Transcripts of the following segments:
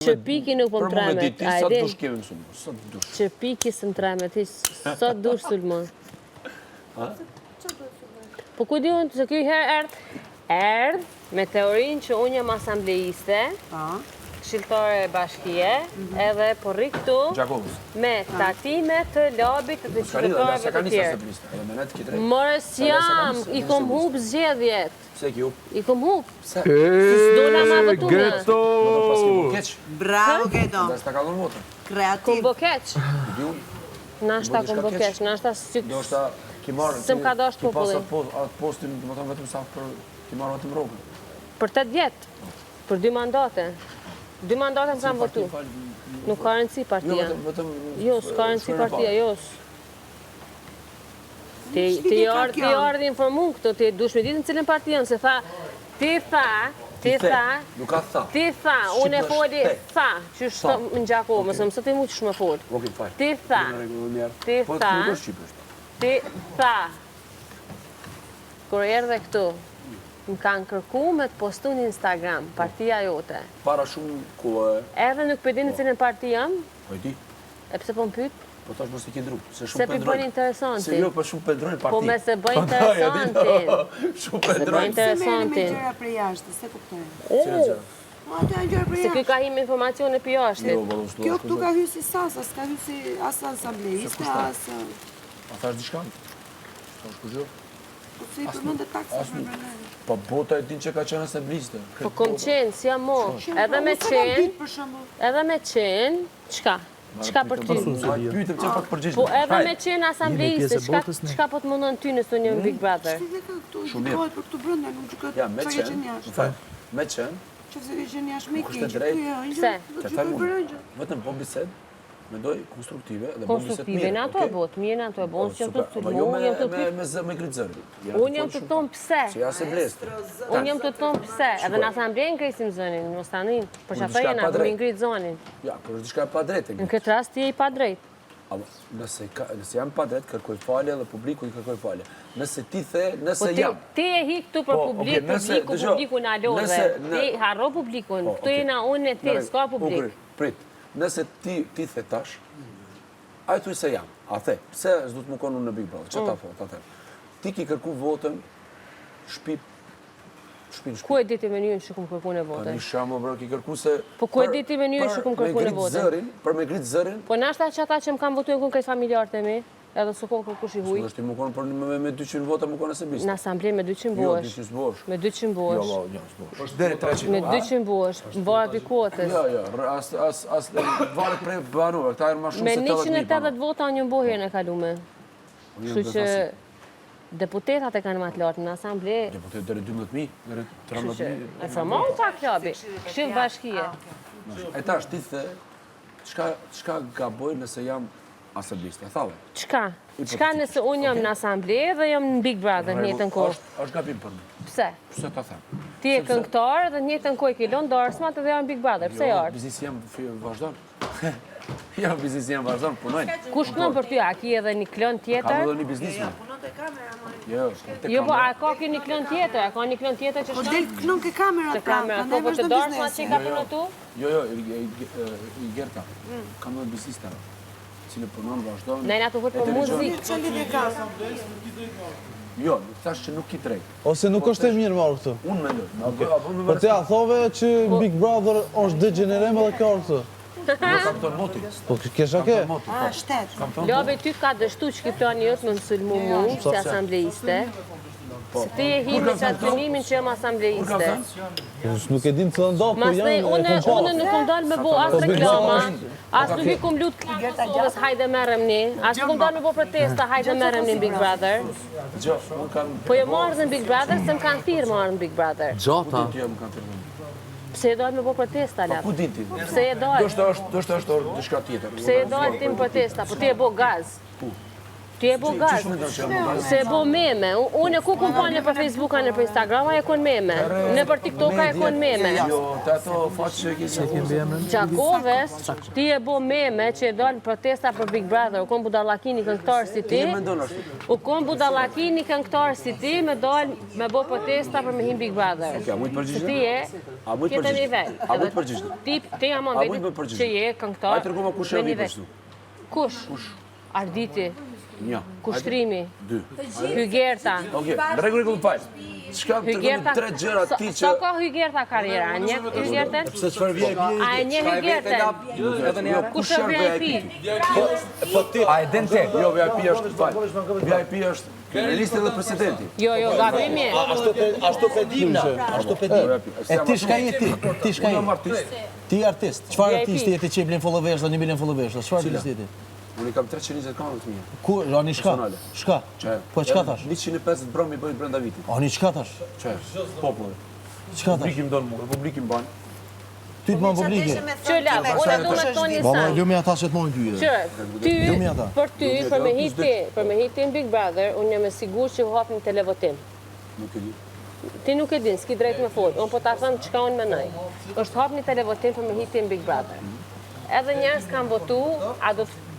Që piki nuk po më tremet, a e din? Që piki së më tremet, sot dush sulmon. Po ku di unë, se kjo herë erdh me teorinë që unë jam asambleiste, këshilltare e bashkie, edhe po rri këtu me takime të lobit të qytetarëve të tjerë. More s'jam, i kom hub zgjedhjet. Pse ki hub? I kom hub. S'dona ma vëtume. Geto! Bravo, Geto. Dhe s'ta kalon votën. Kreativ. Kom bo keq. Nashta kom bo keq, nashta Do shta ki marrë... Së më ka dasht populli. Ki pasë atë postin, do më thonë vetëm sa për... Ki marrë vetëm rogën. Për 8 vjetë, për 2 mandate. 2 mandate më kam votu. Nuk ka rëndësi partia. Jo, s'ka rëndësi partia, jo. Ti ardhi informun këto, ti dush me ditë në cilën partijan, se tha, ti tha, Nuk ka tha. ti tha, unë e foli, tha, që shtë në gjako, mësë mësë ti mu që shmë foli. Ti tha, ti tha, kur erdhe këtu, më kanë kërku me të postu në Instagram, partia jote. Para shumë kohë... Edhe nuk përdin në cilën partijam, Po e di. e pse po më pyt? Po tash mos i ki ndru. Se Se pi bëjnë interesantin. Se jo, po shumë pëndrojnë parti. Po me se bëjnë interesantin. Shumë Se bëjnë pëndrojnë. Se merë me interesantin. gjëra prej jashtë, se kuptojnë. Ato janë gjëra prej Se kjo jashtë. ka him informacione për jashtit. Kjo këtu ka hy si sasa, s'ka hy si as asambleiste, as... A thash diçka? Thash kushjo? Po se i përmënde taksës me bërnërë. Po bota e din që ka qenë asambliste. Po kom qenë, si jam mo. Edhe me qenë, qka? Qka për ty? Pyetëm që pak përgjishme. Po edhe me qenë asambleiste, qka po të mundon ty nësë unë një Big Brother? Shti dhe këtu, gjykohet për këtu brënda, nuk gjykohet Ja, me që ke qenë. qenë jashtë. Me qenë. Që se ke qenë jashtë me i Kushte keqë, drejt. këtu ja, Pse? do Të të them gjykoj për unë. ëngjë. Vetëm po bised, mendoj konstruktive dhe po bised Konstruktive, mirë. në ato e botë, mirë në ato e botë, që jam të të Jo sulmu, jam të të me gritë zëri. unë jam të tonë pse. Se ja se bleste. Unë jam të tonë pse, edhe në asamblejnë ngrisim zonin, në stanin, për që ato jena, për mi ngritë zonin. Ja, por është diçka e pa drejtë. Në këtë rast, ti e i pa drejt. Nëse jam pa drejtë, kërkoj falje dhe publiku i kërkoj falje. Nëse ti the, Po nëse jam. ti e hi këtu për publik, publiku në alodhe. Ti harro publikun, këtu jena unë e ti, s'ka publik. Prit, nëse ti the tash, a e thuj se jam, a the, pse s'du të më konë unë në Big Brother, që ta thot, atë. Ti ki kërku votën, shpi. Ku e diti menjën që kumë kërku në votën? Një shamë, bro, ki kërku se... Po ku e diti menjën që kumë kërku në votën? Për me gritë zërin, Po nashta që ata që më kam votu e kumë këtë familjarët e mi, edhe së kohë kërkush i huj. së nështë ti më konë për me 200 vota më konë e se bistë. Në asamblej me 200 Jo, bosh. 200 bosh. Me 200 bosh. Jo, s'bosh. Dere 300. Me 200 bosh, më varet i kotës. Jo, as varet prej banuar, këta erë ma shumë Me se 180 vota një mbohjen e kalume. Kështu që deputetat e kanë më të lartë në asamblej. Deputet dere 12.000, dere 13.000. E formohu pa klobi, këshill bashkie. E tash, ti the, çka gaboj nëse jam asambliste, e thave. Qka? Qka nëse unë jam në asamblej dhe jam në Big Brother në njëtën kohë? është gabim për më. Pse? Pse ta them? Ti e këngëtar dhe në njëtën kohë i kilon darsmat edhe jam në Big Brother. Pse jarë? Biznisi jam vazhdon. Jo, biznisi jam vazhdon, punojnë. Kush kënon për ty? A ki edhe një klon Kam tjetër? edhe një biznis me. Jo, Jo, po a ka ki një klon tjetër? A ka një klon tjetër që Po shkon? del kënon ke kamera Të pra, kamera, prandaj po të vazhdo darsmat që i ka biznesin. punë tu? Jo, i Gerta. Kam edhe biznis të cilë punon, vazhdon. Ne na të vërë për muzikë. Që lidhje ka? Jo, thash që nuk i drejt. Ose nuk është e mirë marrë këtë. Unë mendoj. Për te a thove që Big Brother është degenerem edhe ka këtë. Jo, kam tonë moti. Po kesha ke? A, shtet. Lobe ty ka dështu që kiptoni jëtë më sulmu mu, si asambleiste. Se ti e hi me qatë punimin që jam asambleiste. Nuk e dim të ndohë, po Mas ne, janë unë nuk kom dalë me bo as reklama, as nuk i kom lutë kërës hajde merem një, as nuk kom dalë me bo protesta hajde merem një Big Brother. Gjo, unë kam... Po jo marrë në Big Brother, se më kanë thirë marrë në Big Brother. Gjota? Ku din ti më kanë firmu? Pse e dojnë me bo protesta, Ku lap? din ti? Pse e dojnë? Do shta është diçka tjetër. Pse e dojnë ti më protesta, po ti e bo gaz. Ti e bo gaz. Se e bo meme. Unë e ku kom pa në për Facebook, në për Instagram, e kon meme. Në për TikTok, e kon meme. Jo, të ato faqë që e kemi. Gjakoves, ti e bo meme që e dalë protesta për Big Brother. U kon Budallakini këngëtar si ti. U kon Budallakini këngëtar si ti me dalë me bo protesta për me him Big Brother. Oke, a mujtë përgjishtë? Se ti e, kjetë nivel. A mujtë përgjishtë? Ti jam anë vetë që je këngëtar. A i tërguma kush e vi përshtu? Kush? Arditi. Një. Kushtrimi. 2. Hygerta. Oke, në regullë falë. Shka të tërguma 3 gjera ti që... Sa ka Hygerta karriera? A një Hygerten? Se qëfar VIP? A e një Hygerten? Kush është VIP? A e den te? Jo, VIP është falë. VIP është kërëlisti dhe presidenti. Jo, gabimi e. Ashtu pedim na. Ashtu pedim. E ti shka je ti? Ti shka je? Ti artist. Qëfar artisti jeti që i blen followers dhe një milion followers? Qëfar artisti jeti? Unë i kam 320 kanët të mija. Ku? Ani shka? Shka? Po qka tash? 150 bromi bëjt brenda vitit. Ani qka tash? Që? Popullë. Qka tash? Publikim donë mu, Republikim banë. Ty të më publike? Që lafë, unë du me thonë një Baba, sanë. ljume ata që të mojnë ty. Që, ty, për me hitin Big Brother, unë jam e sigur që hapë një televotim. Nuk e di. Ti nuk e din, s'ki drejt me folë. Unë po ta thëmë qka unë menaj. është hapë një televotim për me hitin Big Brother. Edhe njerës kanë votu,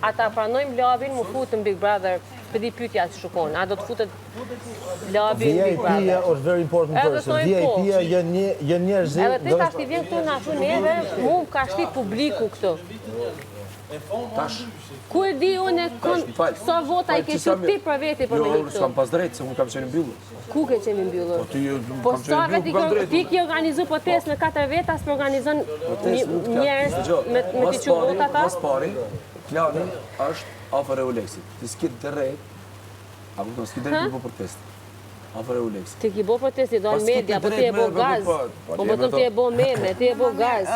a ta pranojmë labin, mu futën Big Brother, pëdi pytja që shukon, a do të futët labin Big Brother. VIP-ja është very important person. VIP-ja jë njerëzit... Edhe ti tash ti vjen këtu në ashu neve, mu ka shti publiku këtu. Tash... Ku e di unë sa vota i ke qëtë ti për veti për me Jo, hitë unë s'kam pas drejtë, se unë kam qenë mbyllur. Ku ke qenë mbyllur? Po kam sa qenë veti mbyllur, kam drejtë. ti ki organizu protest në 4 veta, s'për organizon njerës me t'i që vota ta? Mas pari, Klani është afer e Uleksit. Ti s'ki drejt, a kupton, s'ki drejt të bo protest. Afer e Uleksit. Ti ki bo protest, i dojnë media, po ti e bo gaz. Po më tëm ti e bo meme, ti e bo gaz.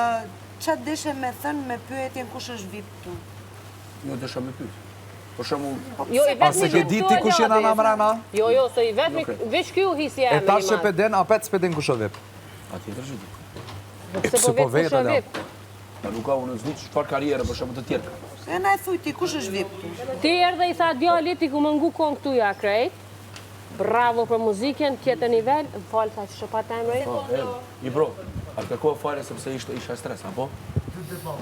Qatë deshe me thënë me pyetjen kush është VIP këtu? Jo, desha me pyet. Për shembull, A se ke di ti kush jena në mrena? Jo, se i vetëmi, veç kjo hisja E e me tash që peden, a pet s'peden kush o vip? a tjetër që di. Se po vetë kush e vip. Pa nuk ka unë zdi çfarë karriere për shembull të tjerë. E na e thuj ti, kush është VIP këtu? Ti erdhe i tha djalit, i ku më ngu kon këtu ja krejt. Bravo për muzikën, tjetër nivel, më falë tha që shëpa temrej. I bro, atë kohë fare sepse isha stres, apo?